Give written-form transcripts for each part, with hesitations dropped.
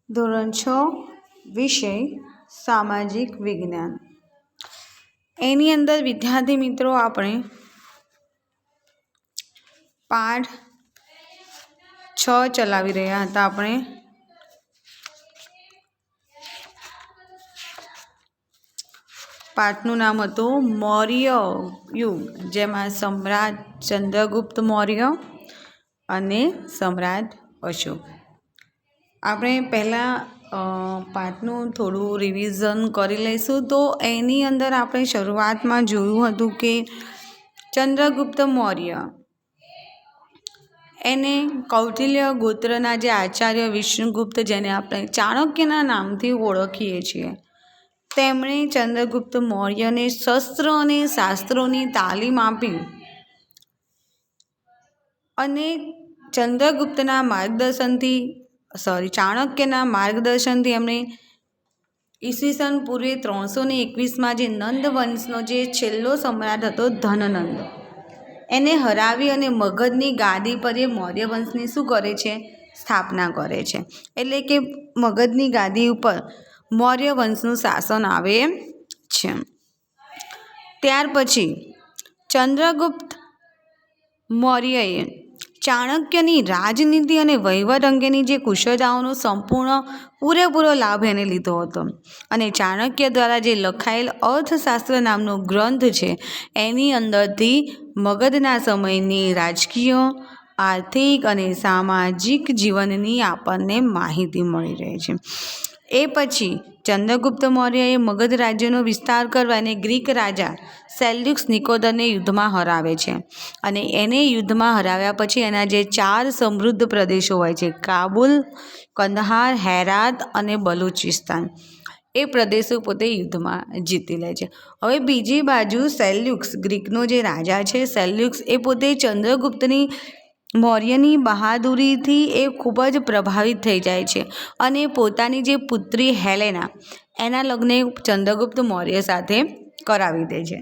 ધોરણ 6 વિષય સામાજિક વિજ્ઞાન। એની અંદર વિદ્યાર્થી મિત્રો આપણે પાઠ 6 ચલાવી રહ્યા હતા। આપણે પાઠનું નામ હતું મૌર્ય યુગ, જેમાં સમ્રાટ ચંદ્રગુપ્ત મૌર્ય અને સમ્રાટ અશોક। આપણે પહેલાં પાઠનું થોડું રિવિઝન કરી લઈશું। તો એની અંદર આપણે શરૂઆતમાં જોયું હતું કે ચંદ્રગુપ્ત મૌર્ય એને કૌટિલ્ય ગોત્રના જે આચાર્ય વિષ્ણુગુપ્ત, જેને આપણે ચાણક્યના નામથી ઓળખીએ છીએ, તેમણે ચંદ્રગુપ્ત મૌર્યને શસ્ત્ર અને શાસ્ત્રોની તાલીમ આપી અને ચાણક્યના માર્ગદર્શનથી એમણે ઈસવીસન પૂર્વે 321માં જે નંદ વંશનો જે છેલ્લો સમ્રાટ હતો ધનનંદ, એને હરાવી અને મગધની ગાદી પર એ મૌર્ય વંશની શું કરે છે? સ્થાપના કરે છે। એટલે કે મગધની ગાદી ઉપર મૌર્ય વંશનું શાસન આવે છે। ત્યાર પછી ચંદ્રગુપ્ત મૌર્યએ ચાણક્યની રાજનીતિ અને વહીવટ અંગેની જે કુશળતાઓનો પૂરેપૂરો લાભ એને લીધો હતો અને ચાણક્ય દ્વારા જે લખાયેલ અર્થશાસ્ત્ર નામનો ગ્રંથ છે, એની અંદરથી મગધના સમયની રાજકીય, આર્થિક અને સામાજિક જીવનની આપણને માહિતી મળી રહે છે। એ પછી ચંદ્રગુપ્ત મૌર્યએ મગધ રાજ્યનો વિસ્તાર કરવા અને ગ્રીક રાજા સેલ્યુકસ નિકોદરને યુદ્ધમાં હરાવે છે અને એને યુદ્ધમાં હરાવ્યા પછી એના જે 4 સમૃદ્ધ પ્રદેશો હોય છે, કાબુલ, કંદહાર, હેરાત અને બલુચિસ્તાન, એ પ્રદેશો પોતે યુદ્ધમાં જીતી લે છે। હવે બીજી બાજુ સેલ્યુક્સ, ગ્રીકનો જે રાજા છે સેલ્યુક્સ, એ પોતે ચંદ્રગુપ્તની મૌર્યની બહાદુરીથી એ ખૂબ જ પ્રભાવિત થઈ જાય છે અને પોતાની જે પુત્રી હેલેના, એના લગ્ન ચંદ્રગુપ્ત મૌર્ય સાથે કરાવી દે છે।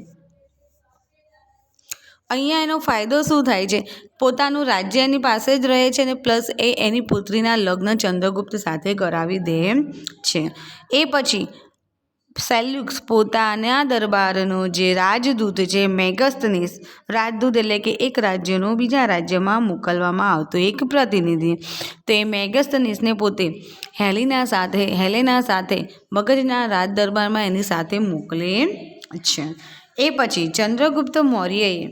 અહીંયા એનો ફાયદો શું થાય છે? પોતાનું રાજ્ય એની પાસે જ રહે છે અને પ્લસ એની પુત્રીના લગ્ન ચંદ્રગુપ્ત સાથે કરાવી દે છે। એ પછી સેલ્યુક્સ પોતાના દરબારનો જે રાજદૂત છે મેગસ્તનીસ, રાજદૂત એટલે કે એક રાજ્યનો બીજા રાજ્યમાં મોકલવામાં આવતો એક પ્રતિનિધિ, તો એ મેગસ્તનીસને પોતે હેલેના સાથે મગધના રાજ દરબારમાં એની સાથે મોકલે છે। એ પછી ચંદ્રગુપ્ત મૌર્યએ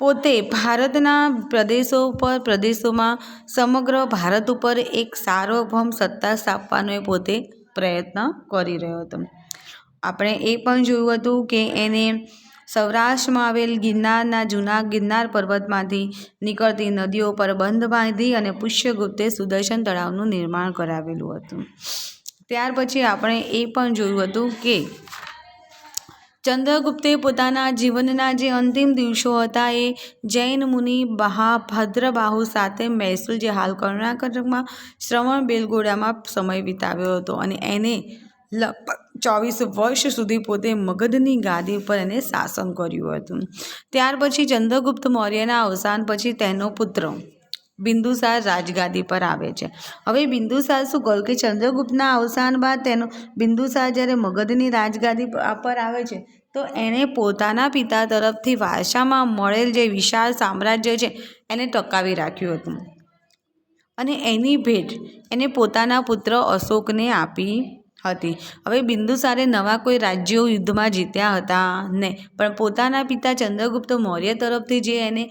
પોતે ભારતના પ્રદેશોમાં સમગ્ર ભારત ઉપર એક સાર્વભૌમ સત્તા સ્થાપવાનો એ પોતે પ્રયત્ન કરી રહ્યો હતો। આપણે એ પણ જોયું હતું કે એને સૌરાષ્ટ્રમાં આવેલ જૂના ગિરનાર પર્વતમાંથી નીકળતી નદીઓ પર બંધ બાંધી અને પુષ્યગુપ્તે સુદર્શન તળાવનું નિર્માણ કરાવેલું હતું। ત્યાર પછી આપણે એ પણ જોયું હતું કે ચંદ્રગુપ્તે પોતાના જીવનના જે અંતિમ દિવસો હતા એ જૈન મુનિ ભદ્રબાહુ સાથે મૈસૂર, જે હાલ કર્ણાટકમાં શ્રવણબેલગોળામાં સમય વિતાવ્યો હતો અને એને 24 વર્ષ સુધી પોતે મગધની ગાદી ઉપર એને શાસન કર્યું હતું। ત્યાર પછી ચંદ્રગુપ્ત મૌર્યના અવસાન પછી તેનો પુત્ર બિંદુસાર રાજગાદી પર આવે છે। હવે બિંદુસાર શું કર્યું કે ચંદ્રગુપ્તના અવસાન બાદ બિંદુસાર જ્યારે મગધની રાજગાદી પર આવે છે, તો એણે પોતાના પિતા તરફથી વારસામાં મળેલ જે વિશાળ સામ્રાજ્ય છે એને ટકાવી રાખ્યું હતું અને એની ભેટ એને પોતાના પુત્ર અશોકને આપી હતી। હવે બિંદુસારે નવા કોઈ રાજ્યો યુદ્ધમાં જીત્યા હતા નહીં, પણ પોતાના પિતા ચંદ્રગુપ્ત મૌર્ય તરફથી જે એને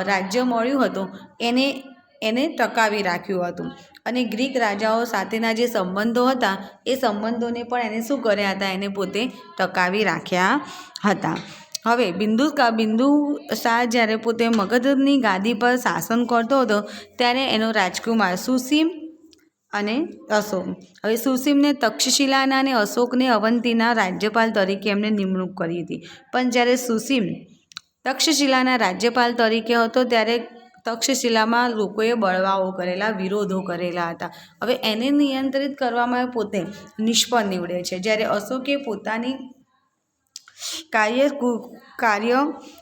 રાજ્ય મળ્યું હતું એને ટકાવી રાખ્યું હતું અને ગ્રીક રાજાઓ સાથેના જે સંબંધો હતા એ સંબંધોને પણ એને શું કર્યા હતા? એને પોતે ટકાવી રાખ્યા હતા। હવે બિંદુસાર જ્યારે પોતે મગધની ગાદી પર શાસન કરતો હતો ત્યારે એનો રાજકુમાર સુસીમ અને અશોક, હવે સુસીમને તક્ષશિલાના અને અશોકને અવંતીના રાજ્યપાલ તરીકે એમને નિમણૂક કરી હતી, પણ જ્યારે સુસીમ તક્ષશિલાના રાજ્યપાલ તરીકે હતો ત્યારે તક્ષશિલામાં લોકોએ બળવાઓ કરેલા, વિરોધો કરેલા હતા। હવે એને નિયંત્રિત કરવામાં પોતે નિષ્ફળ નીવડે છે, જ્યારે અશોકે પોતાની કાર્ય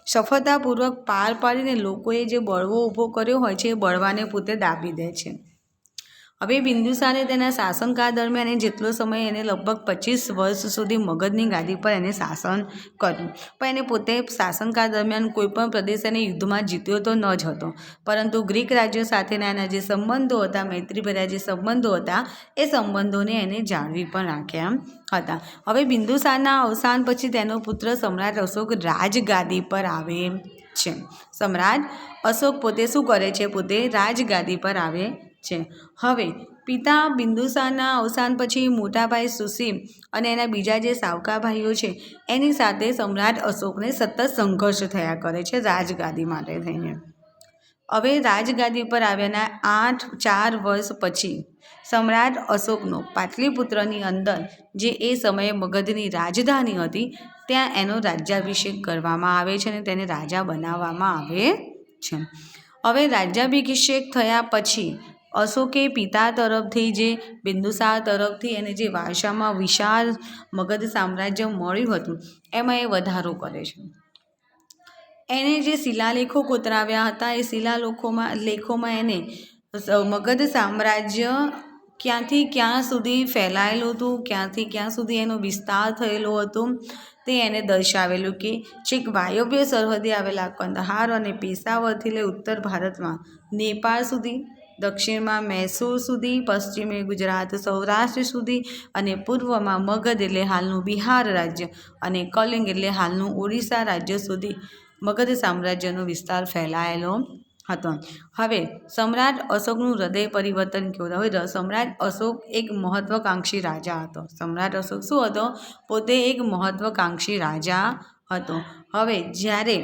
સફળતાપૂર્વક પાર પાડીને લોકોએ જે બળવો ઊભો કર્યો હોય છે એ બળવાને પોતે દાબી દે છે। હવે બિંદુસારે તેના શાસનકાળ દરમિયાન જેટલો સમય એને લગભગ 25 વર્ષ સુધી મગધની ગાદી પર એને શાસન કર્યું, પણ એને પોતે શાસનકાળ દરમિયાન કોઈપણ પ્રદેશ એને યુદ્ધમાં જીત્યો તો ન જ હતો, પરંતુ ગ્રીક રાજ્યો સાથેના એના જે સંબંધો હતા, મૈત્રીભર્યા જે સંબંધો હતા, એ સંબંધોને એને જાળવી પણ રાખ્યા હતા. હવે બિંદુસારના અવસાન પછી તેનો પુત્ર સમ્રાટ અશોક રાજગાદી પર આવે છે. સમ્રાટ અશોક પોતે શું કરે છે? પોતે રાજગાદી પર આવે છે. હવે પિતા બિંદુસારના અવસાન પછી મોટા ભાઈ સુસીમ અને એના બીજા જે સાવકા ભાઈઓ છે એની સાથે સમ્રાટ અશોકને સતત સંઘર્ષ થયા કરે છે રાજગાદી માટે થઈને. હવે રાજગાદી પર આવ્યાના 4 વર્ષ પછી સમ્રાટ અશોકનો પાટલીપુત્રની અંદર, જે એ સમયે મગધની રાજધાની હતી, ત્યાં એનો રાજ્યાભિષેક કરવામાં આવે છે અને તેને રાજા બનાવવામાં આવે છે. હવે રાજ્યાભિષેક થયા પછી અશોકે પિતા તરફથી જે બિંદુસાર તરફથી એને જે વારસામાં વિશાળ મગધ સામ્રાજ્ય મળ્યું હતું એમાં એ વધારો કરે છે. એને જે શિલાલેખો કોતરાવ્યા હતા એ લેખોમાં એને મગધ સામ્રાજ્ય ક્યાંથી ક્યાં સુધી ફેલાયેલું હતું, ક્યાંથી ક્યાં સુધી એનો વિસ્તાર થયેલો હતો તે એને દર્શાવેલું, કે છેક વાયવ્ય સરહદે આવેલા કંદહાર અને પેશાવરથી લઈ ઉત્તર ભારતમાં નેપાળ સુધી, દક્ષિણમાં મૈસૂર સુધી, પશ્ચિમે ગુજરાત સૌરાષ્ટ્ર સુધી અને પૂર્વમાં મગધ એટલે હાલનું બિહાર રાજ્ય અને કલિંગ એટલે હાલનું ઓડિશા રાજ્ય સુધી મગધ સામ્રાજ્યનો વિસ્તાર ફેલાયેલો હતો. હવે સમ્રાટ અશોકનું હૃદય પરિવર્તન કેવું? હવે સમ્રાટ અશોક એક મહત્વાકાંક્ષી રાજા હતો. સમ્રાટ અશોક શું હતો? પોતે એક મહત્વાકાંક્ષી રાજા હતો. હવે જ્યારે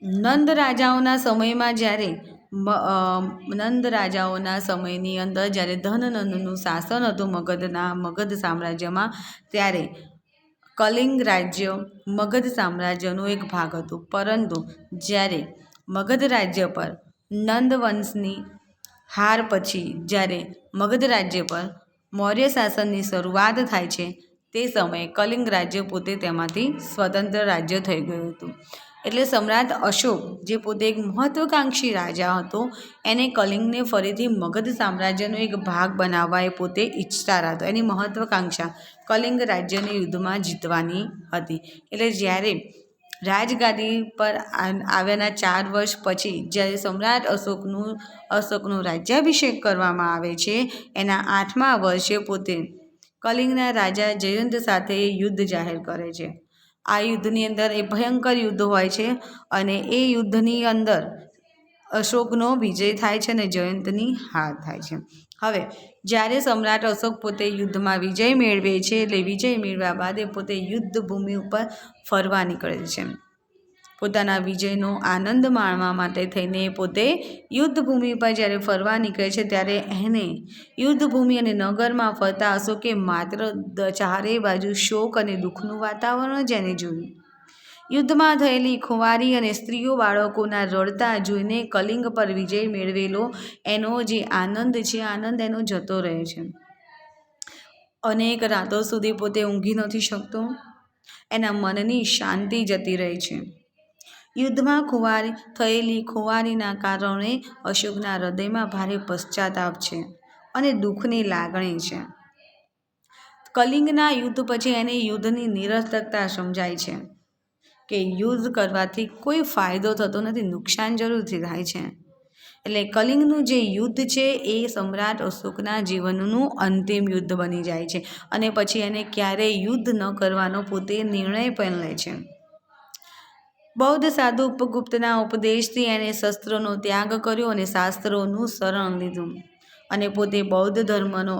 નંદ રાજાઓના સમયની અંદર જ્યારે ધનનંદનું શાસન હતું મગધ સામ્રાજ્યમાં, ત્યારે કલિંગ રાજ્ય મગધ સામ્રાજ્યનો એક ભાગ હતું. પરંતુ જ્યારે મગધ રાજ્ય પર નંદ વંશની હાર પછી જ્યારે મગધ રાજ્ય પર મૌર્ય શાસનની શરૂઆત થાય છે, તે સમયે કલિંગ રાજ્ય પોતે તેમાંથી સ્વતંત્ર રાજ્ય થઈ ગયું હતું. એટલે સમ્રાટ અશોક, જે પોતે એક મહત્વાકાંક્ષી રાજા હતો, એને કલિંગને ફરીથી મગધ સામ્રાજ્યનો એક ભાગ બનાવવા એ પોતે ઈચ્છતા હતો. એની મહત્વાકાંક્ષા કલિંગ રાજ્યને યુદ્ધમાં જીતવાની હતી. એટલે જ્યારે રાજગાદી પર આવ્યાના 4 વર્ષ પછી જ્યારે સમ્રાટ અશોકનો રાજ્યાભિષેક કરવામાં આવે છે, એના 8મા વર્ષે પોતે કલિંગના રાજા જયંત સાથે યુદ્ધ જાહેર કરે છે. આ યુદ્ધની અંદર એ ભયંકર યુદ્ધ હોય છે અને એ યુદ્ધની અંદર અશોકનો વિજય થાય છે અને જયંતની હાર થાય છે. હવે જ્યારે સમ્રાટ અશોક પોતે યુદ્ધમાં વિજય મેળવે છે, એટલે વિજય મેળવ્યા બાદ એ પોતે યુદ્ધ ભૂમિ ઉપર ફરવા નીકળે છે. પોતાના વિજયનો આનંદ માણવા માટે થઈને પોતે યુદ્ધભૂમિ પર જ્યારે ફરવા નીકળે છે, ત્યારે એને યુદ્ધભૂમિ અને નગરમાં ફરતા અશોકે માત્ર ચારે બાજુ શોક અને દુઃખનું વાતાવરણ જ એને જોયું. યુદ્ધમાં થયેલી ખુવારી અને સ્ત્રીઓ બાળકોના રડતા જોઈને કલિંગ પર વિજય મેળવેલો એનો જે આનંદ છે, આનંદ એનો જતો રહે છે. અનેક રાતો સુધી પોતે ઊંઘી નથી શકતો. એના મનની શાંતિ જતી રહી છે. યુદ્ધમાં થયેલી ખુવારીના કારણે અશોકના હૃદયમાં ભારે પશ્ચાતાપ છે અને દુઃખની લાગણી છે. કલિંગના યુદ્ધ પછી એને યુદ્ધની નિરર્થકતા સમજાય છે, કે યુદ્ધ કરવાથી કોઈ ફાયદો થતો નથી, નુકસાન જરૂરથી થાય છે. એટલે કલિંગનું જે યુદ્ધ છે એ સમ્રાટ અશોકના જીવનનું અંતિમ યુદ્ધ બની જાય છે અને પછી એને ક્યારેય યુદ્ધ ન કરવાનો પોતે નિર્ણય પણ લે છે. બૌદ્ધ સાધુ ઉપગુપ્તના ઉપદેશથી એણે શસ્ત્રોનો ત્યાગ કર્યો અને શાસ્ત્રોનું શરણ લીધું અને પોતે બૌદ્ધ ધર્મનો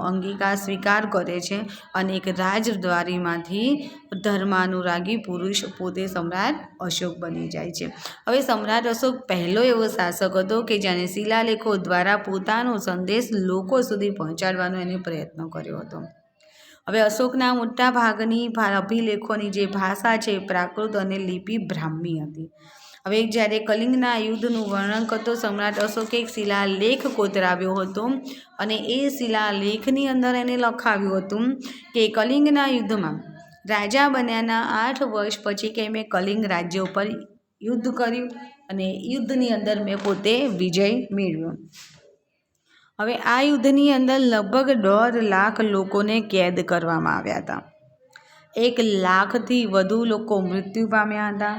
સ્વીકાર કરે છે અને એક રાજદ્વારીમાંથી ધર્માનુરાગી પુરુષ પોતે સમ્રાટ અશોક બની જાય છે. હવે સમ્રાટ અશોક પહેલો એવો શાસક હતો કે જેણે શિલાલેખો દ્વારા પોતાનો સંદેશ લોકો સુધી પહોંચાડવાનો એને પ્રયત્ન કર્યો હતો. હવે અશોકના મોટા ભાગની અભિલેખોની જે ભાષા છે પ્રાકૃત અને લિપિ બ્રાહ્મી હતી. હવે જ્યારે કલિંગના યુદ્ધનું વર્ણન કરતો સમ્રાટ અશોકે એક શિલાલેખ કોતરાવ્યો હતો અને એ શિલાલેખની અંદર એને લખાવ્યું હતું કે કલિંગના યુદ્ધમાં રાજા બન્યાના 8 વર્ષ પછી કે મેં કલિંગ રાજ્ય ઉપર યુદ્ધ કર્યું અને યુદ્ધની અંદર મેં પોતે વિજય મેળવ્યો. હવે આ યુદ્ધની અંદર લગભગ 1.5 લાખ લોકોને કેદ કરવામાં આવ્યા હતા. 1 લાખથી વધુ લોકો મૃત્યુ પામ્યા હતા.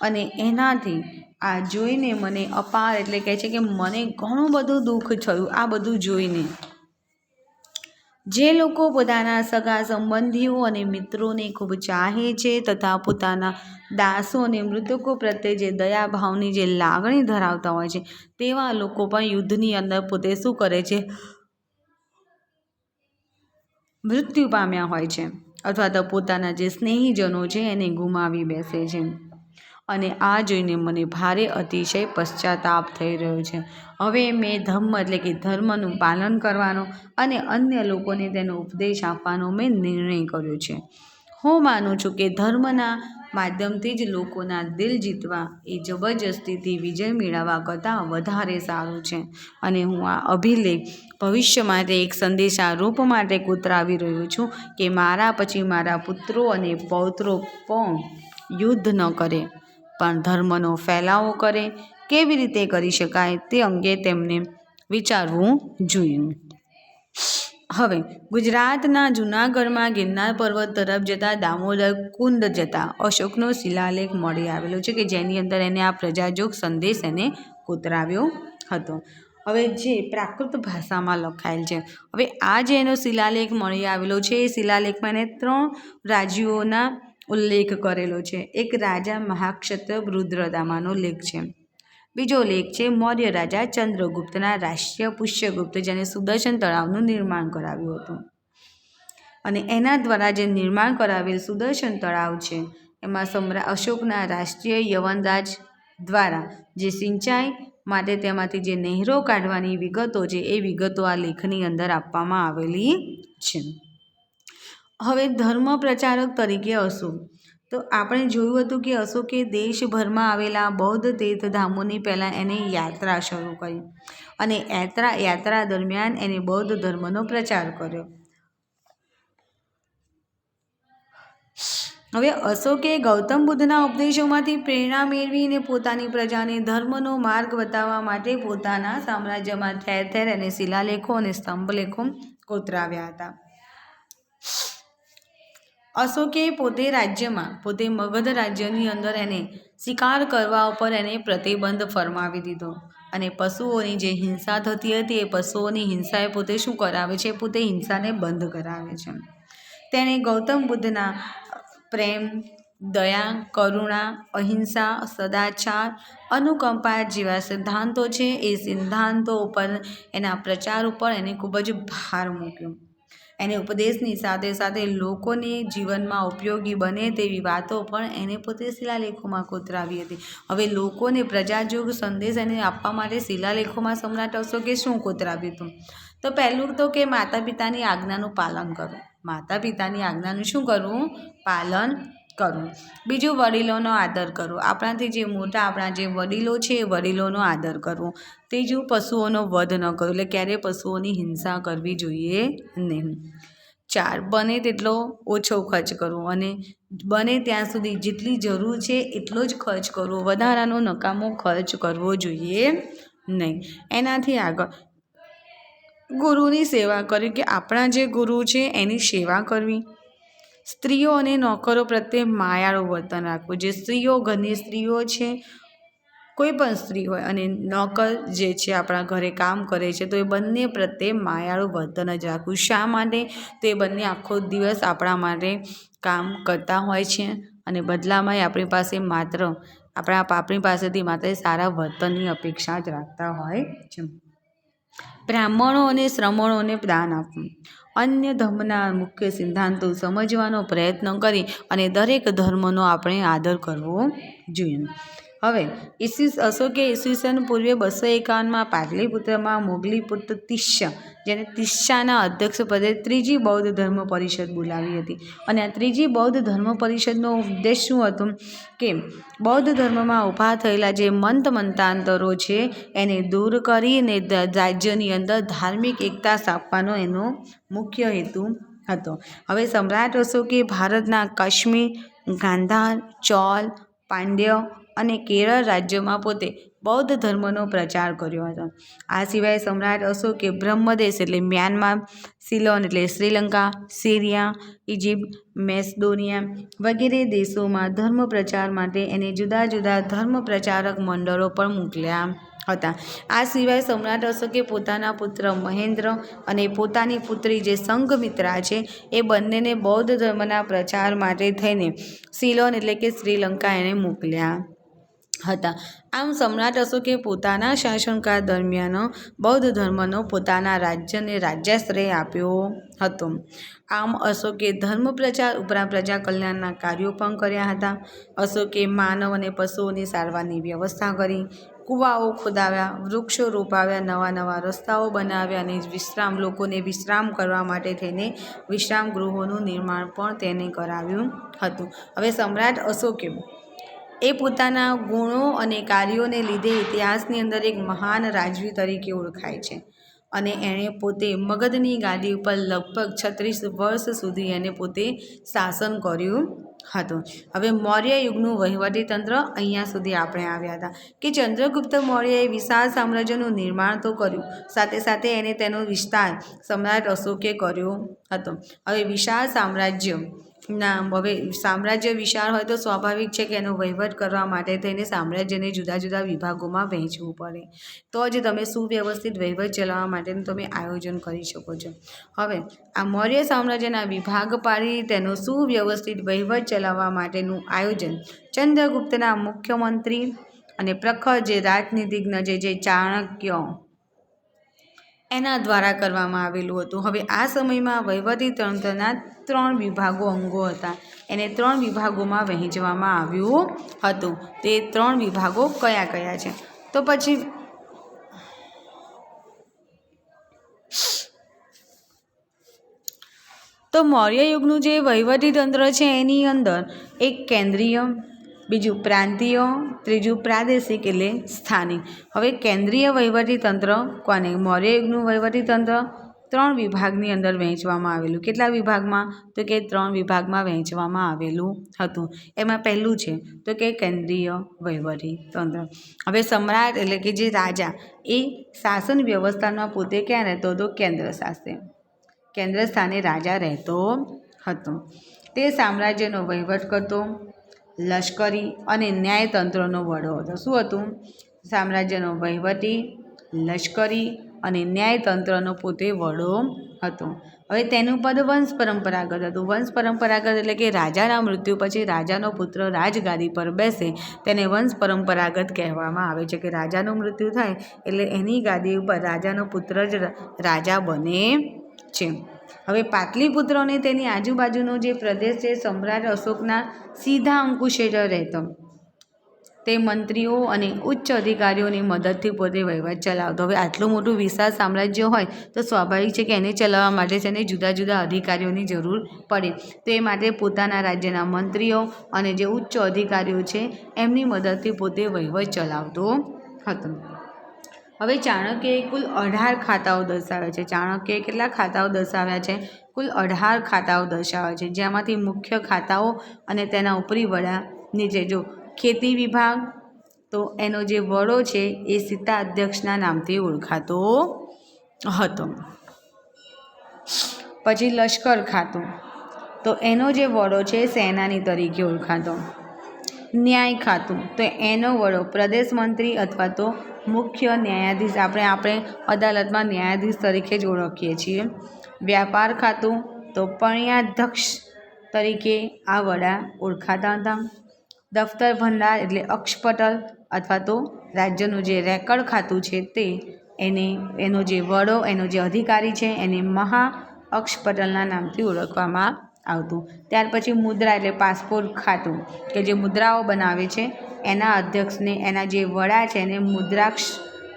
અને એનાથી આ જોઈને મને અપાર એટલે કહે છે કે મને ઘણું બધું દુઃખ થયું આ બધું જોઈને. જે લોકો પોતાના સગા સંબંધીઓ અને મિત્રોને ખૂબ ચાહે છે તથા પોતાના દાસો અને મૃતકો પ્રત્યે જે દયાભાવની જે લાગણી ધરાવતા હોય છે તેવા લોકો પણ યુદ્ધની અંદર પોતે શું કરે છે, મૃત્યુ પામ્યા હોય છે અથવા તો પોતાના જે સ્નેહીજનો છે એને ગુમાવી બેસે છે. અને આ જોઈને મને ભારે અતિશય પશ્ચાતાપ થઈ રહ્યો છે. હવે મેં ધમ્મ એટલે કે ધર્મનું પાલન કરવાનો અને અન્ય લોકોને તેનો ઉપદેશ આપવાનો મેં નિર્ણય કર્યો છે. હું માનું છું કે ધર્મના માધ્યમથી જ લોકોના દિલ જીતવા એ જબરજસ્તીથી વિજય મેળવવા કરતાં વધારે સારું છે. અને હું આ અભિલેખ ભવિષ્ય માટે એક સંદેશા રૂપ માટે કોતરાવી રહ્યો છું કે મારા પછી મારા પુત્રો અને પૌત્રો પણ યુદ્ધ ન કરે પણ ધર્મનો ફેલાવો કરે. કેવી રીતે કરી શકાય તે અંગે તેમને વિચારવું જોઈએ. હવે ગુજરાતના જૂનાગઢમાં ગિરનાર પર્વત તરફ જતા દામોદર કુંડ જતા અશોકનો શિલાલેખ મળી આવેલો છે કે જેની અંદર એને આ પ્રજાજોગ સંદેશ એને કોતરાવ્યો હતો. હવે જે પ્રાકૃત ભાષામાં લખાયેલ છે. હવે આ જે એનો શિલાલેખ મળી આવેલો છે એ શિલાલેખમાં એને 3 રાજ્યોના ઉલ્લેખ કરેલો છે. એક રાજા મહાક્ષત્ર રુદ્રદામાનો લેખ છે. બીજો લેખ છે મૌર્ય રાજા ચંદ્રગુપ્તના રાષ્ટ્રીય પુષ્યગુપ્ત જેને સુદર્શન તળાવનું નિર્માણ કરાવ્યું હતું. અને એના દ્વારા જે નિર્માણ કરાવેલ સુદર્શન તળાવ છે એમાં સમ્રાટ અશોકના રાષ્ટ્રીય યવનરાજ દ્વારા જે સિંચાઈ માટે તેમાંથી જે નહેરો કાઢવાની વિગતો છે એ વિગતો આ લેખની અંદર આપવામાં આવેલી છે. હવે ધર્મ પ્રચારક તરીકે અશોક, તો આપણે જોયું હતું કે અશોકે દેશભરમાં આવેલા બૌદ્ધ તીર્થધામોની પહેલાં એને યાત્રા શરૂ કરી અને યાત્રા દરમિયાન એને બૌદ્ધ ધર્મનો પ્રચાર કર્યો. હવે અશોકે ગૌતમ બુદ્ધના ઉપદેશોમાંથી પ્રેરણા મેળવીને પોતાની પ્રજાને ધર્મનો માર્ગ બતાવવા માટે પોતાના સામ્રાજ્યમાં ઠેર ઠેર એને શિલાલેખો અને સ્તંભલેખો કોતરાવ્યા હતા. અશોકે પોતે મગધ રાજ્યની અંદર એને શિકાર કરવા ઉપર એને પ્રતિબંધ ફરમાવી દીધો અને પશુઓની જે હિંસા થતી હતી એ પશુઓની હિંસા એ પોતે શું કરાવે છે, પોતે હિંસાને બંધ કરાવે છે. તેણે ગૌતમ બુદ્ધના પ્રેમ, દયા, કરુણા, અહિંસા, સદાચાર, અનુકંપા જેવા સિદ્ધાંતો છે એ સિદ્ધાંતો ઉપર એના પ્રચાર ઉપર એને ખૂબ જ ભાર મૂક્યો. એને ઉપદેશની સાથે સાથે લોકોને જીવનમાં ઉપયોગી બને તેવી વાતો પણ એને પોતે શિલાલેખોમાં કોતરાવી હતી. હવે લોકોને પ્રજાજોગ સંદેશ એને આપવા માટે શિલાલેખોમાં સમ્રાટ અશોકે શું કોતરાવ્યું હતું? તો પહેલું તો કે માતા પિતાની આજ્ઞાનું પાલન કરવું. માતા પિતાની આજ્ઞાનું શું કરવું? પાલન કરવું. બીજું, વડીલોનો આદર કરવો. આપણાથી જે મોટા આપણા જે વડીલો છે એ વડીલોનો આદર કરવો. ત્રીજું, પશુઓનો વધ ન કરવો, એટલે ક્યારેય પશુઓની હિંસા કરવી જોઈએ નહીં. 4, બને તેટલો ઓછો ખર્ચ કરવો અને બને ત્યાં સુધી જેટલી જરૂર છે એટલો જ ખર્ચ કરવો. વધારાનો નકામો ખર્ચ કરવો જોઈએ નહીં. એનાથી આગળ ગુરુની સેવા કરવી, કે આપણા જે ગુરુ છે એની સેવા કરવી. સ્ત્રીઓ અને નોકરો પ્રત્યે માયાળું વર્તન રાખવું. જે સ્ત્રીઓ, ઘરની સ્ત્રીઓ છે, કોઈ પણ સ્ત્રી હોય અને નોકર જે છે આપણા ઘરે કામ કરે છે તો એ બંને પ્રત્યે માયાળું વર્તન જ રાખવું. શા માટે? તો એ બંને આખો દિવસ આપણા માટે કામ કરતા હોય છે અને બદલામાં આપણી પાસેથી માત્ર સારા વર્તનની અપેક્ષા જ રાખતા હોય છે. બ્રાહ્મણો અને શ્રમણોને દાન આપવું. અન્ય ધર્મના મુખ્ય સિદ્ધાંતો સમજવાનો પ્રયત્ન કરી અને દરેક ધર્મનો આપણે આદર કરવો જોઈએ. હવે અશોકે ઈસવીસન પૂર્વે 251માં પાટલીપુત્રમાં મોગલીપુત્ર તિસ્ય, જેને તિસ્યાના અધ્યક્ષ પદે 3જી બૌદ્ધ ધર્મ પરિષદ બોલાવી હતી. અને આ 3જી બૌદ્ધ ધર્મ પરિષદનો ઉદ્દેશ શું હતું કે બૌદ્ધ ધર્મમાં ઊભા થયેલા જે મતાંતરો છે એને દૂર કરીને રાજ્યની અંદર ધાર્મિક એકતા સ્થાપવાનો એનો મુખ્ય હેતુ હતો. હવે સમ્રાટ અશોકે ભારતના કાશ્મીર, ગાંધાર, ચોલ, પાંડ્ય અને કેરળ રાજ્યોમાં પોતે બૌદ્ધ ધર્મનો પ્રચાર કર્યો હતો. આ સિવાય સમ્રાટ અશોકે બ્રહ્મદેશ એટલે મ્યાનમાર, સિલોન એટલે શ્રીલંકા, સિરિયા, ઇજિપ્ત, મેસડોનિયા વગેરે દેશોમાં ધર્મ પ્રચાર માટે એને જુદા જુદા ધર્મ પ્રચારક મંડળો પણ મોકલ્યા હતા. આ સિવાય સમ્રાટ અશોકે પોતાના પુત્ર મહેન્દ્ર અને પોતાની પુત્રી જે સંઘમિત્રા છે એ બંનેને બૌદ્ધ ધર્મના પ્રચાર માટે થઈને સિલોન એટલે કે શ્રીલંકા એને મોકલ્યા હતા. આમ સમ્રાટ અશોકે પોતાના શાસનકાળ દરમિયાન બૌદ્ધ ધર્મનો પોતાના રાજ્યને રાજ્યાશ્રય આપ્યો હતો. આમ અશોકે ધર્મ પ્રચાર ઉપરાંત પ્રજા કલ્યાણના કાર્યો પણ કર્યા હતા. અશોકે માનવ અને પશુઓની સારવારની વ્યવસ્થા કરી, કૂવાઓ ખોદાવ્યા, વૃક્ષો રોપાવ્યા, નવા નવા રસ્તાઓ બનાવ્યા અને લોકોને વિશ્રામ કરવા માટે થઈને વિશ્રામ ગૃહોનું નિર્માણ પણ તેને કરાવ્યું હતું. હવે સમ્રાટ અશોકે એ પોતાના ગુણો અને કાર્યોને લીધે ઇતિહાસની અંદર એક મહાન રાજવી તરીકે ઓળખાય છે અને એણે પોતે મગધની ગાદી ઉપર લગભગ 36 વર્ષ સુધી એને પોતે શાસન કર્યું હતું. હવે મૌર્ય યુગનું વહીવટીતંત્ર અહીંયા સુધી આપણે આવ્યા હતા કે ચંદ્રગુપ્ત મૌર્યએ વિશાળ સામ્રાજ્યનું નિર્માણ તો કર્યું, સાથે સાથે એને તેનો વિસ્તાર સમ્રાટ અશોકે કર્યો હતો. હવે વિશાળ સામ્રાજ્ય વિશાળ હોય તો સ્વાભાવિક છે કે એનો વહીવટ કરવા માટે થઈને સામ્રાજ્યને જુદા જુદા વિભાગોમાં વહેંચવું પડે, તો જ તમે સુવ્યવસ્થિત વહીવટ ચલાવવા માટેનું તમે આયોજન કરી શકો છો. હવે આ મૌર્ય સામ્રાજ્યના વિભાગ પાડી તેનો સુવ્યવસ્થિત વહીવટ ચલાવવા માટેનું આયોજન ચંદ્રગુપ્તના મુખ્યમંત્રી અને પ્રખર જે રાજનીતિજ્ઞ જે ચાણક્ય એના દ્વારા કરવામાં આવેલું હતું. હવે આ સમયમાં વહીવટી તંત્રના 3 વિભાગો અંગો હતા. એને 3 વિભાગોમાં વહેંચવામાં આવ્યું હતું. તે 3 વિભાગો કયા કયા છે? તો પછી મૌર્ય યુગનું જે વહીવટી તંત્ર છે એની અંદર એક કેન્દ્રીય, બીજું પ્રાંતીય, ત્રીજું પ્રાદેશિક એટલે સ્થાનિક. હવે કેન્દ્રીય વહીવટી તંત્ર કોને? મૌર્ય યુગનું વહીવટી તંત્ર 3 વિભાગની અંદર વહેંચવામાં આવેલું. કેટલા વિભાગમાં? તો કે 3 વિભાગમાં વહેંચવામાં આવેલું હતું. એમાં પહેલું છે તો કે કેન્દ્રીય વહીવટી તંત્ર. હવે સમ્રાટ એટલે કે જે રાજા એ શાસન વ્યવસ્થામાં પોતે ક્યાં રહેતો હતો? કેન્દ્ર સ્થાને રાજા રહેતો હતો. તે સામ્રાજ્યનો વહીવટ કરતો, લશ્કરી અને ન્યાયતંત્રનો વડો હતો. શું હતું? સામ્રાજ્યનો વહીવટી, લશ્કરી અને ન્યાયતંત્રનો પોતે વડો હતો. હવે તેનું પદ વંશ પરંપરાગત હતું. વંશ પરંપરાગત એટલે કે રાજાના મૃત્યુ પછી રાજાનો પુત્ર રાજગાદી પર બેસે તેને વંશ પરંપરાગત કહેવામાં આવે છે કે રાજાનું મૃત્યુ થાય એટલે એની ગાદી ઉપર રાજાનો પુત્ર જ રાજા બને છે. હવે પાટલીપુત્ર અને તેની આજુબાજુનો જે પ્રદેશ છે સમ્રાટ અશોકના સીધા અંકુશ હેઠળ રહેતો. તે મંત્રીઓ અને ઉચ્ચ અધિકારીઓની મદદથી પોતે વહીવટ ચલાવતો. હવે આટલું મોટું વિશાળ સામ્રાજ્ય હોય તો સ્વાભાવિક છે કે એને ચલાવવા માટે તેને જુદા જુદા અધિકારીઓની જરૂર પડે. તો એ માટે પોતાના રાજ્યના મંત્રીઓ અને જે ઉચ્ચ અધિકારીઓ છે એમની મદદથી પોતે વહીવટ ચલાવતો હતો. હવે ચાણક્યએ કુલ 18 ખાતાઓ દર્શાવ્યા છે. ચાણક્યએ કેટલા ખાતાઓ દર્શાવ્યા છે? કુલ 18 ખાતાઓ દર્શાવ્યા છે, જેમાંથી મુખ્ય ખાતાઓ અને તેના ઉપરી વડા નીચે. જો ખેતી વિભાગ, તો એનો જે વડો છે એ સીતા અધ્યક્ષના નામથી ઓળખાતો હતો. પછી લશ્કર ખાતું, તો એનો જે વડો છે સેનાની તરીકે ઓળખાતો. ન્યાય ખાતું, તો એનો વડો પ્રદેશ મંત્રી અથવા તો મુખ્ય ન્યાયાધીશ, આપણે અદાલતમાં ન્યાયાધીશ તરીકે જ ઓળખીએ છીએ. વ્યાપાર ખાતું, તો પણ્યાધ્યક્ષ તરીકે આ વડા ઓળખાતા હતા. દફતર ભંડાર એટલે અક્ષપટલ અથવા તો રાજ્યનું જે રેકર્ડ ખાતું છે તે એનો જે વડો, એનો જે અધિકારી છે એને મહા અક્ષપટલના નામથી ઓળખવામાં આવતું. ત્યાર પછી મુદ્રા એટલે પાસપોર્ટ ખાતું કે જે મુદ્રાઓ બનાવે છે એના અધ્યક્ષને, એના જે વડા છે એને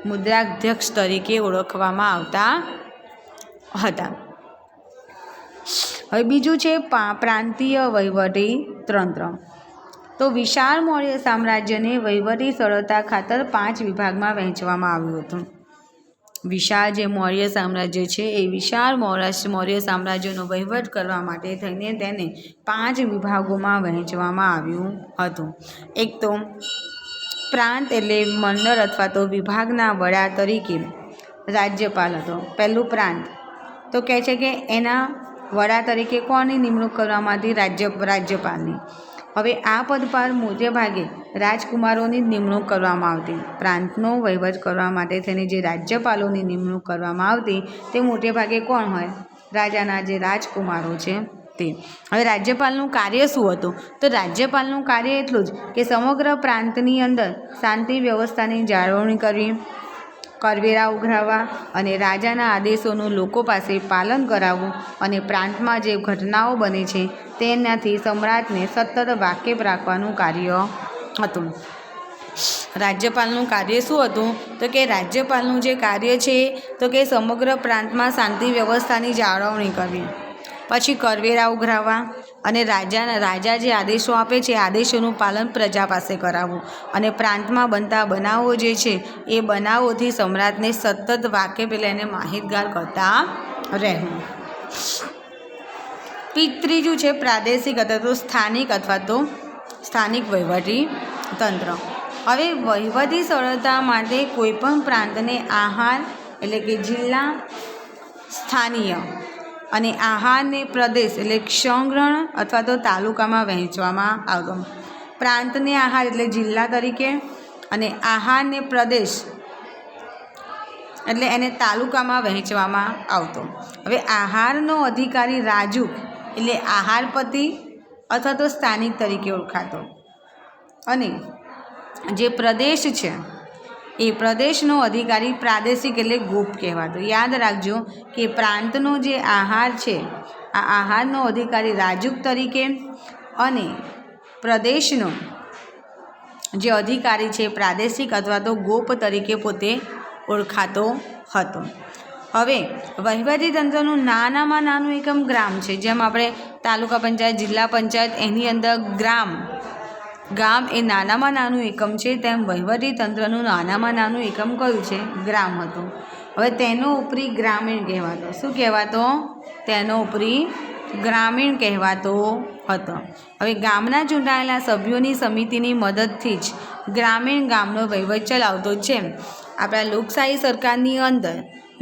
મુદ્રાધ્યક્ષ તરીકે ઓળખવામાં આવતા હતા. હવે બીજું છે પ્રાંતીય વહીવટી તંત્ર. તો વિશાળ મૌર્ય સામ્રાજ્યને વહીવટી સરળતા ખાતર 5 વિભાગમાં વહેંચવામાં આવ્યું હતું. વિશાળ જે મૌર્ય સામ્રાજ્ય છે એ વિશાળ મૌર્ય સામ્રાજ્યનો વહીવટ કરવા માટે થઈને તેને 5 વિભાગોમાં વહેંચવામાં આવ્યું હતું. એક તો પ્રાંત એટલે મંડળ અથવા તો વિભાગના વડા તરીકે રાજ્યપાલ હતો. પહેલું પ્રાંત તો કહે છે કે એના વડા તરીકે કોની નિમણૂક કરવામાં આવી? રાજ્યપાલની. હવે આ પદ પર મોટે ભાગે રાજકુમારોની નિમણૂક કરવામાં આવતી. પ્રાંતનો વહીવટ કરવા માટે થઈને જે રાજ્યપાલોની નિમણૂક કરવામાં આવતી તે મોટે ભાગે કોણ હોય? રાજાના જે રાજકુમારો છે તે. હવે રાજ્યપાલનું કાર્ય શું હતું? તો રાજ્યપાલનું કાર્ય એટલું જ કે સમગ્ર પ્રાંતની અંદર શાંતિ વ્યવસ્થાની જાળવણી કરવી, કરવેરા ઉઘરાવવા અને રાજાના આદેશોનું લોકો પાસે પાલન કરાવવું અને પ્રાંતમાં જે ઘટનાઓ બને છે તેનાથી સમ્રાટને સતત વાકેફ રાખવાનું કાર્ય હતું. રાજ્યપાલનું કાર્ય શું હતું? તો કે રાજ્યપાલનું જે કાર્ય છે તો કે સમગ્ર પ્રાંતમાં શાંતિ વ્યવસ્થાની જાળવણી કરવી, પછી કરવેરા ઉઘરાવવા અને રાજા જે આદેશો આપે છે આદેશોનું પાલન પ્રજા પાસે કરાવવું અને પ્રાંતમાં બનતા બનાવો જે છે એ બનાવોથી સમ્રાટને સતત વાકેફ એટલે એને માહિતગાર કરતા રહેવું. ત્રીજું છે પ્રાદેશિક અથવા તો સ્થાનિક વહીવટી તંત્ર. હવે વહીવટી સરળતા માટે કોઈપણ પ્રાંતને આહાર એટલે કે જિલ્લા, સ્થાનીય અને આહારને પ્રદેશ એટલે ક્ષગ્રણ અથવા તો તાલુકામાં વહેંચવામાં આવતો. પ્રાંતને આહાર એટલે જિલ્લા તરીકે અને આહારને પ્રદેશ એટલે એને તાલુકામાં વહેંચવામાં આવતો. હવે આહારનો અધિકારી રાજુક એટલે આહારપતિ અથવા તો સ્થાનિક તરીકે ઓળખાતો અને જે પ્રદેશ છે એ પ્રદેશનો અધિકારી પ્રાદેશિક એટલે ગોપ કહેવાતો. યાદ રાખજો કે પ્રાંતનો જે આહાર છે આ આહારનો અધિકારી રાજુક તરીકે અને પ્રદેશનો જે અધિકારી છે પ્રાદેશિક અથવા તો ગોપ તરીકે પોતે ઓળખાતો હતો. હવે વહીવટી તંત્રનું નાનામાં નાનું એકમ ગ્રામ છે. જેમ આપણે તાલુકા પંચાયત, જિલ્લા પંચાયત એની અંદર ગામ એ નાનામાં નાનું એકમ છે, તેમ વહીવટી તંત્રનું નાનામાં નાનું એકમ કયું છે? ગ્રામ હતું. હવે તેનો ઉપરી ગ્રામીણ કહેવાતો. શું કહેવાતો? તેનો ઉપરી ગ્રામીણ કહેવાતો હતો. હવે ગામના ચૂંટાયેલા સભ્યોની સમિતિની મદદથી જ ગ્રામીણ ગામનો વહીવટ ચલાવતો. જેમ આપણા લોકશાહી સરકારની અંદર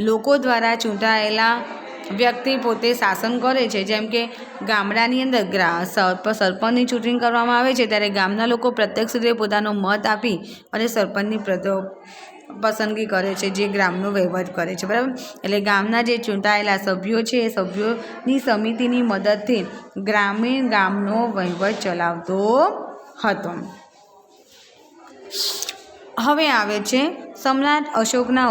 લોકો દ્વારા ચૂંટાયેલા વ્યક્તિ પોતે શાસન કરે છે. જેમ કે ગામડાની અંદર સરપંચની ચૂંટણી કરવામાં આવે છે ત્યારે ગામના લોકો પ્રત્યક્ષ રીતે પોતાનો મત આપી અને સરપંચની પસંદગી કરે છે, જે ગ્રામનો વહીવટ કરે છે. બરાબર? એટલે ગામના જે ચૂંટાયેલા સભ્યો છે એ સભ્યોની સમિતિની મદદથી ગ્રામીણ ગામનો વહીવટ ચલાવતો હતો. હવે આવે છે સમ્રાટ અશોકના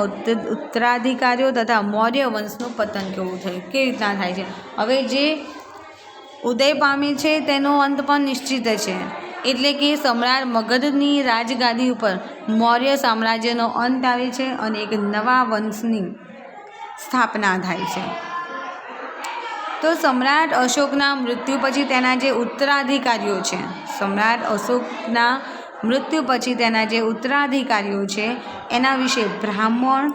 ઉત્તરાધિકારીઓ તથા મૌર્ય વંશનું પતન કેવું થયું, કેવી રીતના થાય છે. હવે જે ઉદય પામે છે તેનો અંત પણ નિશ્ચિત છે. એટલે કે સમ્રાટ મગધની રાજગાદી ઉપર મૌર્ય સામ્રાજ્યનો અંત આવે છે અને એક નવા વંશની સ્થાપના થાય છે. તો સમ્રાટ અશોકના મૃત્યુ પછી તેના જે ઉત્તરાધિકારીઓ છે, સમ્રાટ અશોકના મૃત્યુ પછી તેના જે ઉત્તરાધિકારીઓ છે એના વિશે બ્રાહ્મણ,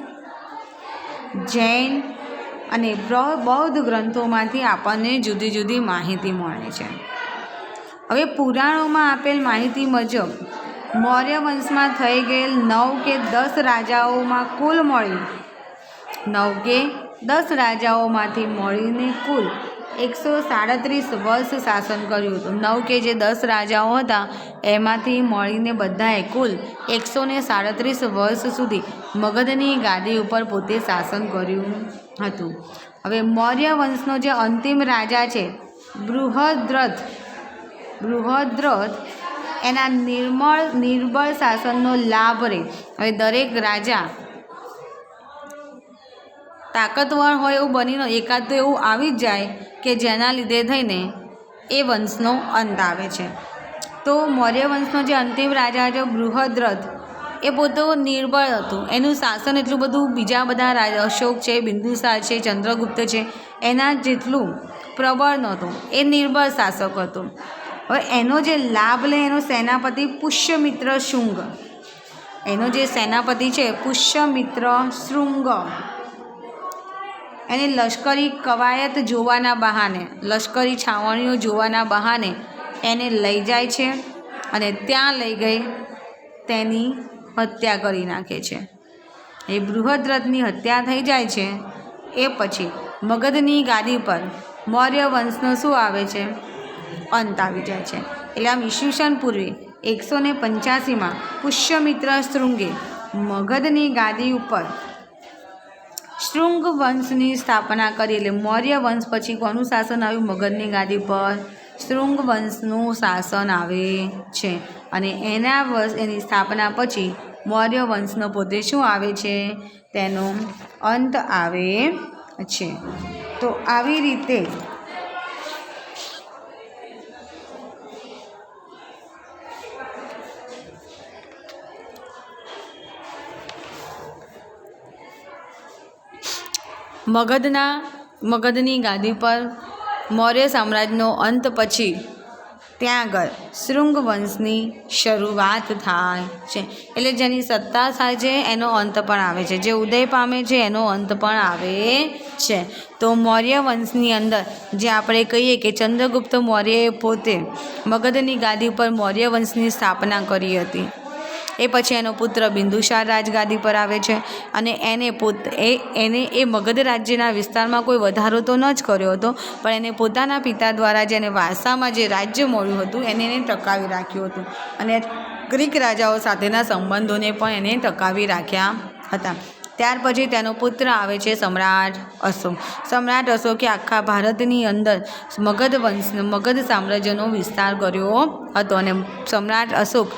જૈન અને બૌદ્ધ ગ્રંથોમાંથી આપણને જુદી જુદી માહિતી મળે છે. હવે પુરાણોમાં આપેલ માહિતી મુજબ મૌર્ય વંશમાં થઈ ગયેલ 9 કે 10 રાજાઓમાં કુલ મળી 9 કે 10 રાજાઓમાંથી મળીને કુલ 137 વર્ષ શાસન કર્યું હતું. 9 કે જે 10 રાજાઓ હતા એમાંથી મળીને બધાએ કુલ 137 વર્ષ સુધી મગધની ગાદી ઉપર પોતે શાસન કર્યું હતું. હવે મૌર્ય વંશનો જે અંતિમ રાજા છે બૃહદ્રથ એના નિર્બળ શાસનનો લાભ લે. હવે દરેક રાજા તાકતવર હોય એવું બનીને એકાદ તો એવું આવી જ જાય કે જેના લીધે થઈને એ વંશનો અંત આવે છે. તો મૌર્ય વંશનો જે અંતિમ રાજા છે બૃહદ્રથ એ પોતે નિર્બળ હતું. એનું શાસન એટલું બધું બીજા બધા રાજા અશોક છે, બિંદુસાર છે, ચંદ્રગુપ્ત છે એના જેટલું પ્રબળ નહોતું. એ નિર્બળ શાસક હતું. હવે એનો જે લાભ લે એનો સેનાપતિ પુષ્યમિત્ર શુંગ, એનો જે સેનાપતિ છે પુષ્યમિત્ર શૃંગ, એને લશ્કરી કવાયત જોવાના બહાને, લશ્કરી છાવણીઓ જોવાના બહાને એને લઈ જાય છે અને ત્યાં લઈ ગઈ તેની હત્યા કરી નાખે છે. એ બૃહદ્રથની હત્યા થઈ જાય છે એ પછી મગધની ગાદી પર મૌર્ય વંશનો શું આવે છે? અંત આવી જાય છે. એટલે આમ ઈસવીસન પૂર્વે 185માં પુષ્યમિત્ર શૃંગે મગધની ગાદી ઉપર શૃંગ વંશની સ્થાપના કરી. એટલે મૌર્ય વંશ પછી કોનું શાસન આવ્યું મગધની ગાદી પર? શૃંગ વંશનું શાસન આવે છે. અને એની સ્થાપના પછી મૌર્ય વંશનો પોતે શું આવે છે? તેનો અંત આવે છે. તો આવી રીતે મગધની ગાદી પર મૌર્ય સામ્રાજ્યનો અંત પછી ત્યાં આગળ શૃંગ વંશની શરૂઆત થાય છે. એટલે જેની સત્તા થાય છે એનો અંત પણ આવે છે, જે ઉદય પામે છે એનો અંત પણ આવે છે. તો મૌર્ય વંશની અંદર જે આપણે કહીએ કે ચંદ્રગુપ્ત મૌર્યએ પોતે મગધની ગાદી પર મૌર્ય વંશની સ્થાપના કરી હતી. એ પછી એનો પુત્ર બિંદુસાર રાજગાદી પર આવે છે અને એને મગધ રાજ્યના વિસ્તારમાં કોઈ વધારો તો ન જ કર્યો હતો, પણ એને પોતાના પિતા દ્વારા જેને વારસામાં જે રાજ્ય મળ્યું હતું એને ટકાવી રાખ્યું હતું અને ગ્રીક રાજાઓ સાથેના સંબંધોને પણ એને ટકાવી રાખ્યા હતા. ત્યાર પછી તેનો પુત્ર આવે છે સમ્રાટ અશોક. સમ્રાટ અશોકે આખા ભારતની અંદર મગધ સામ્રાજ્યનો વિસ્તાર કર્યો હતો અને સમ્રાટ અશોક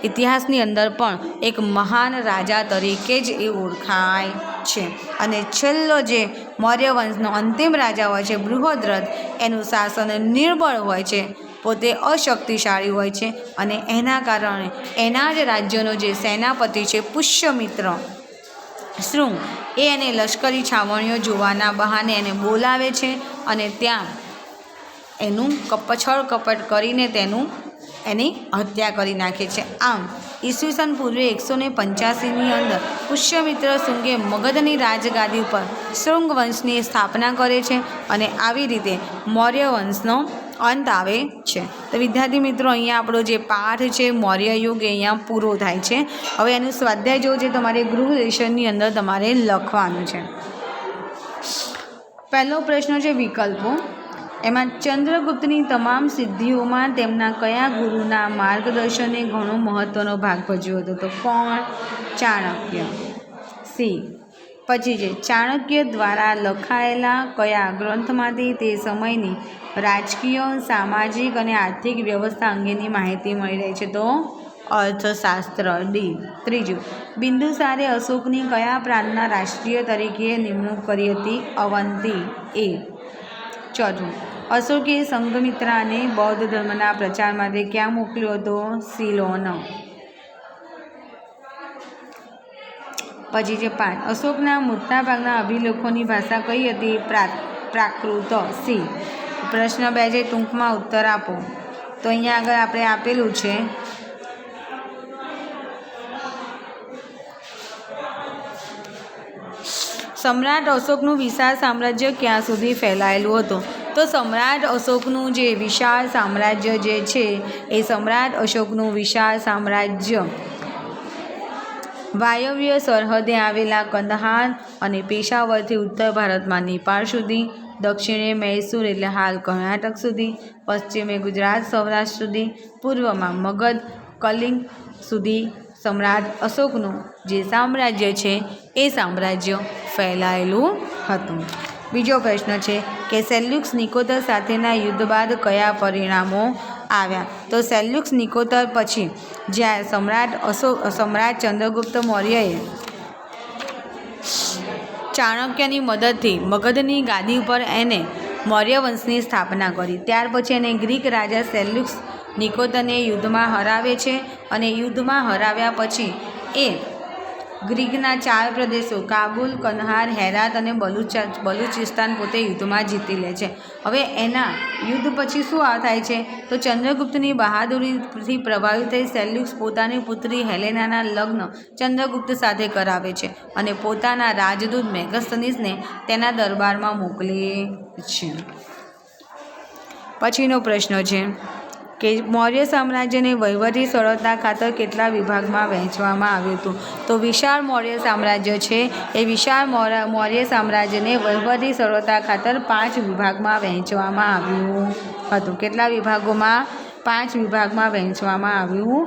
ઇતિહાસની અંદર પણ એક મહાન રાજા તરીકે જ એ ઓળખાય છે. અને છેલ્લો જે મૌર્ય વંશનો અંતિમ રાજા હોય છે બૃહદ્રથ, એનું શાસન નિર્બળ હોય છે, પોતે અશક્તિશાળી હોય છે અને એના કારણે એના જ રાજ્યનો જે સેનાપતિ છે પુષ્યમિત્ર શૃંગ એને લશ્કરી છાવણીઓ જોવાના બહાને એને બોલાવે છે અને ત્યાં એનું છળ કપટ કરીને એની હત્યા કરી નાખે છે. આમ ઈસવીસન પૂર્વે 185ની અંદર પુષ્યમિત્ર શૃંગે મગધની રાજગાદી ઉપર શૃંગ વંશની સ્થાપના કરે છે અને આવી રીતે મૌર્ય વંશનો અંત આવે છે. તો વિદ્યાર્થી મિત્રો, અહીંયા આપણો જે પાઠ છે મૌર્ય યુગ એ અહીંયા પૂરો થાય છે. હવે એનું સ્વાધ્યાય જેવું છે તમારે ગૃહ લેશનની અંદર તમારે લખવાનું છે. પહેલો પ્રશ્ન છે વિકલ્પો. એમાં ચંદ્રગુપ્તની તમામ સિદ્ધિઓમાં તેમના કયા ગુરુના માર્ગદર્શને ઘણો મહત્ત્વનો ભાગ ભજવ્યો હતો? તો કોણ? ચાણક્ય. સી. પછી છે ચાણક્ય દ્વારા લખાયેલા કયા ગ્રંથમાંથી તે સમયની રાજકીય, સામાજિક અને આર્થિક વ્યવસ્થા અંગેની માહિતી મળી રહી છે? તો અર્થશાસ્ત્ર. ડી. ત્રીજું, બિંદુસારે અશોકની કયા પ્રાંતના રાષ્ટ્રીય તરીકે નિમણૂક કરી હતી? અવંતી. એ. ચોથું, અશોકે સંઘમિત્રાને બૌદ્ધ ધર્મના પ્રચાર માટે ક્યાં મોકલ્યો હતો? સિલોન. પછી છે 5, અશોકના મોટાભાગના અભિલેખોની ભાષા કઈ હતી? પ્રાકૃત. સી. પ્રશ્ન 2 છે ટૂંકમાં ઉત્તર આપો. તો અહીંયા આગળ આપણે આપેલું છે સમ્રાટ અશોકનું વિશાળ સામ્રાજ્ય ક્યાં સુધી ફેલાયેલું હતું? તો સમ્રાટ અશોકનું જે વિશાળ સામ્રાજ્ય જે છે એ સમ્રાટ અશોકનું વિશાળ સામ્રાજ્ય વાયવ્ય સરહદે આવેલા કંદહાર અને પેશાવરથી ઉત્તર ભારતમાં નેપાળ સુધી, દક્ષિણે મૈસૂર એટલે હાલ કર્ણાટક સુધી, પશ્ચિમે ગુજરાત સૌરાષ્ટ્ર સુધી, પૂર્વમાં મગધ કલિંગ સુધી સમ્રાટ અશોકનું જે સામ્રાજ્ય છે એ સામ્રાજ્ય ફેલાયેલું હતું. બીજો પ્રશ્ન છે કે સેલ્યુક્સ નિકોતર સાથેના યુદ્ધ બાદ કયા પરિણામો આવ્યા? તો સેલ્યુક્સ નિકોતર પછી જ્યારે સમ્રાટ ચંદ્રગુપ્ત મૌર્યએ ચાણક્યની મદદથી મગધની ગાદી ઉપર એને મૌર્ય વંશની સ્થાપના કરી. ત્યાર પછી એને ગ્રીક રાજા સેલ્યુક્સ નિકોતરને યુદ્ધમાં હરાવે છે અને યુદ્ધમાં હરાવ્યા પછી એ ગ્રીકના 4 પ્રદેશો કાબુલ, કંદહાર, હેરાત અને બલુચિસ્તાન પોતે યુદ્ધમાં જીતી લે છે. હવે એના યુદ્ધ પછી શું થાય છે? તો ચંદ્રગુપ્તની બહાદુરીથી પ્રભાવિત થઈ સેલ્યુક્સ પોતાની પુત્રી હેલેનાના લગ્ન ચંદ્રગુપ્ત સાથે કરાવે છે અને પોતાના રાજદૂત મેગસ્તનીસને તેના દરબારમાં મોકલે છે. પછીનો પ્રશ્ન છે કે મૌર્ય સામ્રાજ્યને વહીવટી સરળતા ખાતર કેટલા વિભાગમાં વહેંચવામાં આવ્યું હતું? તો વિશાળ મૌર્ય સામ્રાજ્ય છે એ વિશાળ મૌર્ય સામ્રાજ્યને વહીવટી સરળતા ખાતર 5 વિભાગમાં વહેંચવામાં આવ્યું હતું. કેટલા વિભાગોમાં? 5 વિભાગમાં વહેંચવામાં આવ્યું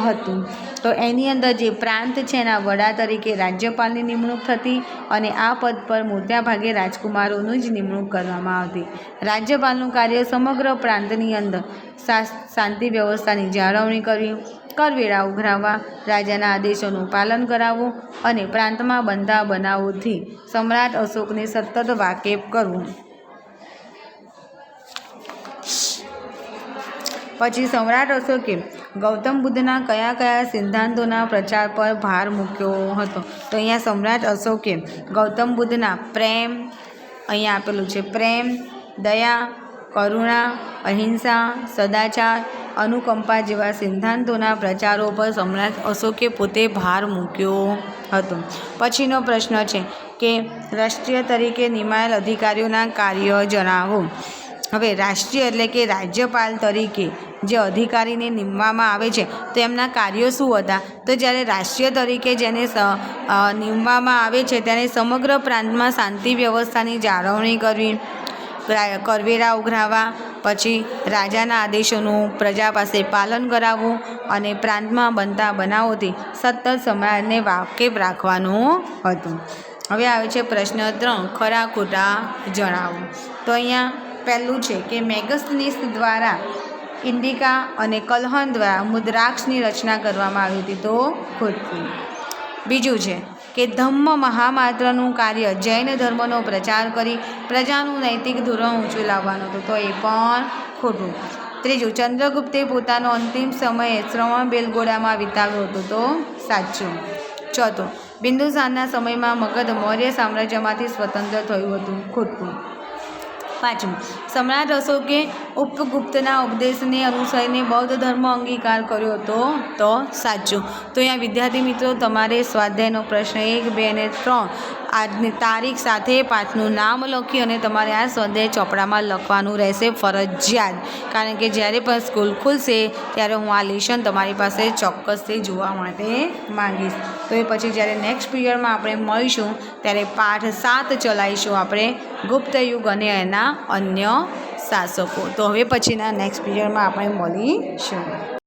હતું. તો એની અંદર જે પ્રાંત છે એના વડા તરીકે રાજ્યપાલની નિમણૂક થતી અને આ પદ પર મોટાભાગે રાજકુમારોનું જ નિમણૂક કરવામાં આવતી. રાજ્યપાલનું કાર્ય સમગ્ર પ્રાંતની અંદર શાંતિ વ્યવસ્થાની જાળવણી કરવી, કરવેરા ઉઘરાવવા, રાજાના આદેશોનું પાલન કરાવવું અને પ્રાંતમાં બનતા બનાવોથી સમ્રાટ અશોકને સતત વાકેફ કરવું. પછી સમ્રાટ અશોકે ગૌતમ બુદ્ધના કયા કયા સિદ્ધાંતોના પ્રચાર પર ભાર મૂક્યો હતો? તો અહીંયા સમ્રાટ અશોકે ગૌતમ બુદ્ધના પ્રેમ, અહીંયા આપેલું છે પ્રેમ, દયા, કરુણા, અહિંસા, સદાચાર, અનુકંપા જેવા સિદ્ધાંતોના પ્રચારો પર સમ્રાટ અશોકે પોતે ભાર મૂક્યો હતો. પછીનો પ્રશ્ન છે કે રાષ્ટ્રીય તરીકે નિમાયેલ અધિકારીઓના કાર્ય જણાવો. હવે રાષ્ટ્રીય એટલે કે રાજ્યપાલ તરીકે જે અધિકારીને નીમવામાં આવે છે તો એમના કાર્યો શું હતા? તો જ્યારે રાષ્ટ્રીય તરીકે જેને નીમવામાં આવે છે ત્યારે સમગ્ર પ્રાંતમાં શાંતિ વ્યવસ્થાની જાળવણી કરવી, કરવેરા ઉઘરાવવા, પછી રાજાના આદેશોનું પ્રજા પાસે પાલન કરાવવું અને પ્રાંતમાં બનતા બનાવોથી સતત સમાજને વાકેફ રાખવાનું હતું. હવે આવે છે પ્રશ્ન 3, ખરા ખોટા જણાવો. તો અહીંયા પહેલું છે કે મેગસ્તીનીસ દ્વારા ઇન્ડિકા અને કલ્હણ દ્વારા મુદ્રાક્ષની રચના કરવામાં આવી હતી, તો ખોટું. બીજું છે કે ધમ્મ મહામાત્રનું કાર્ય જૈન ધર્મનો પ્રચાર કરી પ્રજાનું નૈતિક ધોરણ ઊંચું લાવવાનું હતું, તો એ પણ ખોટું. ત્રીજું, ચંદ્રગુપ્તે પોતાનો અંતિમ સમયે શ્રવણબેલગોળામાં વિતાવ્યો હતો, તો સાચું. ચોથું, બિંદુસારના સમયમાં મગધ મૌર્ય સામ્રાજ્યમાંથી સ્વતંત્ર થયું હતું, ખોટું. પાંચમું, સમ્રાટ અશોકે ઉપગુપ્તના ઉપદેશને અનુસરીને બૌદ્ધ ધર્મ અંગીકાર કર્યો હતો, તો સાચું. તો અહીંયા વિદ્યાર્થી મિત્રો તમારે સ્વાધ્યાયનો પ્રશ્ન 1, 2 અને 3 આજની તારીખ સાથે પાઠનું નામ લખી અને તમારે આ સ્વાધ્યાય ચોપડામાં લખવાનું રહેશે ફરજિયાત. કારણ કે જ્યારે પણ સ્કૂલ ખુલશે ત્યારે હું આ લેશન તમારી પાસે ચોક્કસથી જોવા માટે માંગીશ. તો એ પછી જ્યારે નેક્સ્ટ પીરિયડમાં આપણે મળીશું ત્યારે પાઠ 7 ચલાવીશું આપણે, ગુપ્ત યુગ અને એના અન્ય શાસકો. તો હવે પછીના નેક્સ્ટ પીરિયડમાં આપણે મળીશું.